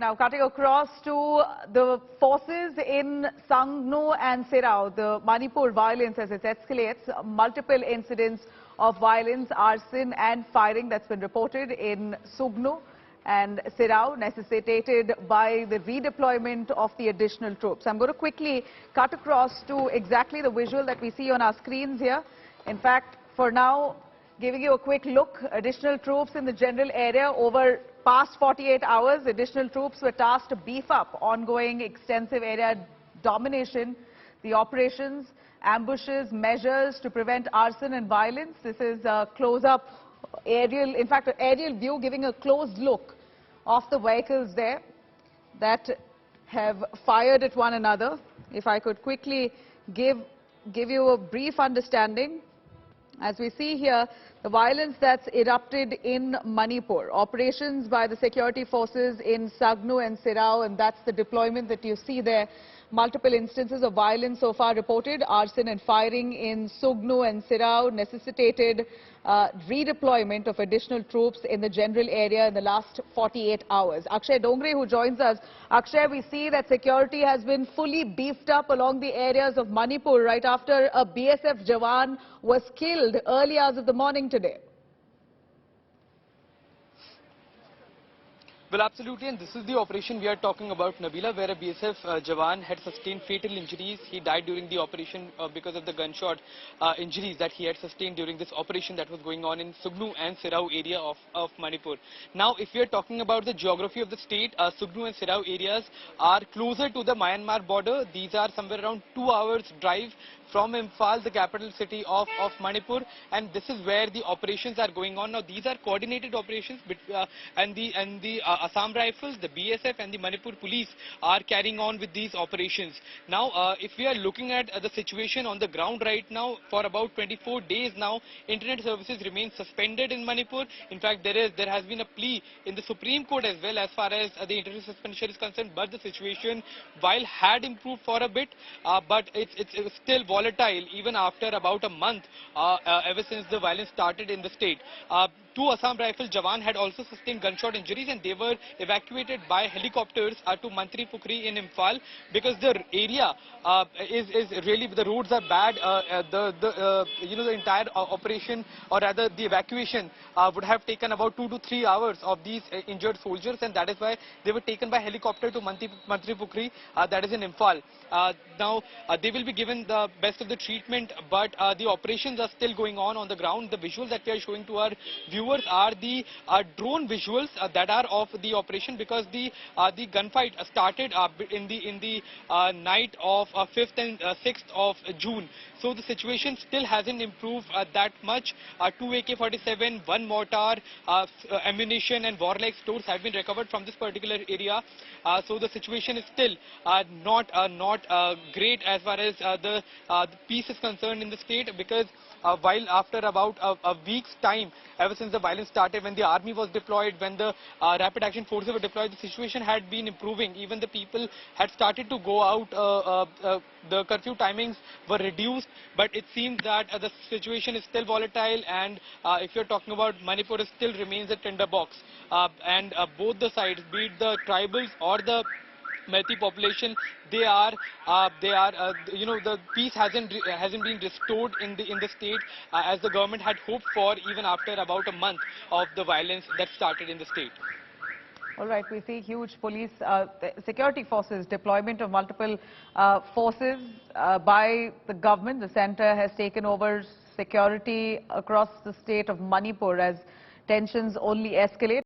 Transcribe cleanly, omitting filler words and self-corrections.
Now cutting across to the forces in Sangnu and Serou, the Manipur violence as it escalates, multiple incidents of violence, arson and firing that's been reported in Sangnu and Serou, necessitated by the redeployment of the additional troops. I'm going to quickly cut across to exactly the visual that we see on our screens here. In fact, for now, giving you a quick look, additional troops in the general area over past 48 hours, additional troops were tasked to beef up ongoing extensive area domination, the operations, ambushes, measures to prevent arson and violence. This is a close-up aerial, in fact, an aerial view giving a closed look of the vehicles there that have fired at one another. If I could quickly give you a brief understanding. As we see here, the violence that's erupted in Manipur, operations by the security forces in Sangnu and Serou, and that's the deployment that you see there. Multiple instances of violence so far reported, arson and firing in Sangnu and Serou necessitated redeployment of additional troops in the general area in the last 48 hours. Akshay Dongre, who joins us. Akshay, we see that security has been fully beefed up along the areas of Manipur right after a BSF jawan was killed early hours of the morning today. Well, absolutely, and this is the operation we are talking about, Nabila, where a BSF jawan had sustained fatal injuries. He died during the operation because of the gunshot injuries that he had sustained during this operation that was going on in Sangnu and Serou area of Manipur. Now, if we are talking about the geography of the state, Sangnu and Serou areas are closer to the Myanmar border. These are somewhere around 2 hours drive from Imphal, the capital city of Manipur, and this is where the operations are going on. Now, these are coordinated operations, and the Assam Rifles, the BSF and the Manipur police are carrying on with these operations. Now, if we are looking at the situation on the ground right now, for about 24 days now, internet services remain suspended in Manipur. In fact, there has been a plea in the Supreme Court as well as far as the internet suspension is concerned, but the situation, while had improved for a bit, but it's still volatile even after about a month ever since the violence started in the state. Two Assam Rifles jawan had also sustained gunshot injuries, and they were evacuated by helicopters to Manipur in Imphal because the area is really, the roads are bad. The entire operation, or rather the evacuation, would have taken about 2 to 3 hours of these injured soldiers, and that is why they were taken by helicopter to Manipur, that is in Imphal. Now they will be given the best of the treatment, but the operations are still going on the ground. The visuals that we are showing to our viewers are the drone visuals that are of the operation, because the gunfight started in the night of 5th and 6th of June. So the situation still hasn't improved that much. 2 AK-47, 1 mortar, ammunition and warlike stores have been recovered from this particular area. So the situation is still not great as far as the peace is concerned in the state, because while after about a week's time, ever since the violence started, when the army was deployed, when the rapid action forces were deployed, the situation had been improving. Even the people had started to go out. The curfew timings were reduced, but it seems that the situation is still volatile, and if you're talking about Manipur, it still remains a tinderbox. And both the sides, be it the tribals or the Methi population, the peace hasn't been restored in the state as the government had hoped for, even after about a month of the violence that started in the state. All right, we see huge police, security forces, deployment of multiple forces by the government. The centre has taken over security across the state of Manipur as tensions only escalate.